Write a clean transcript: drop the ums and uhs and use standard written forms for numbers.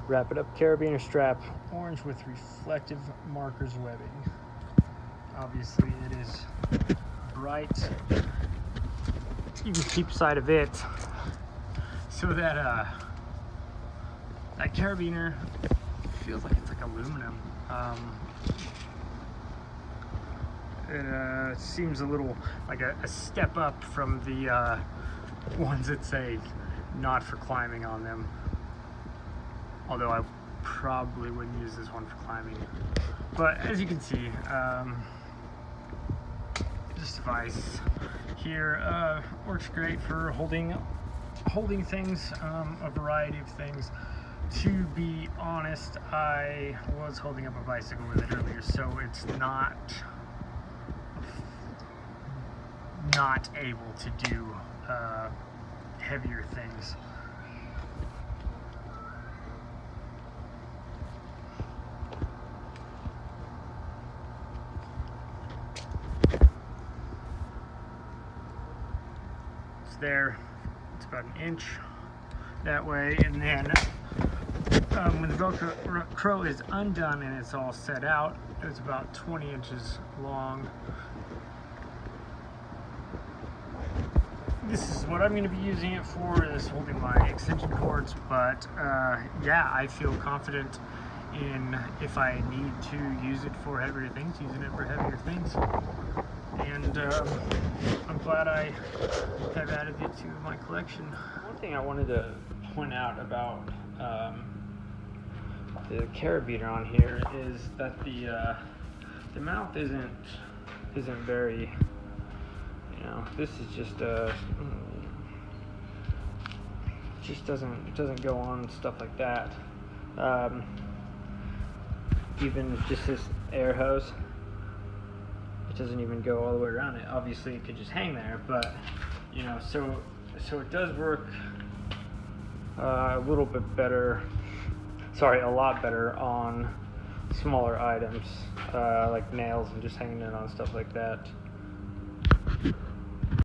Wrap it up carabiner strap, orange with reflective markers webbing. Obviously it is bright. You can keep sight of it so that that carabiner feels like it's like aluminum. It seems a little like a step up from the ones that say not for climbing on them. Although I probably wouldn't use this one for climbing. But as you can see, this device here works great for holding things, a variety of things. To be honest, I was holding up a bicycle with it earlier, so it's not able to do heavier things. It's there. It's about an inch that way, and then when the Velcro is undone and it's all set out, it's about 20 inches long. This is what I'm going to be using it for, is holding my extension cords, but yeah, I feel confident in, if I need to use it for heavier things, using it for heavier things. And I'm glad I have added it to my collection. One thing I wanted to point out about the carabiner on here is that the mouth isn't very, you know, this is just doesn't go on stuff like that. Even just this air hose, it doesn't even go all the way around it. Obviously it could just hang there, but you know, so it does work a little bit better, a lot better on smaller items, like nails and just hanging it on stuff like that.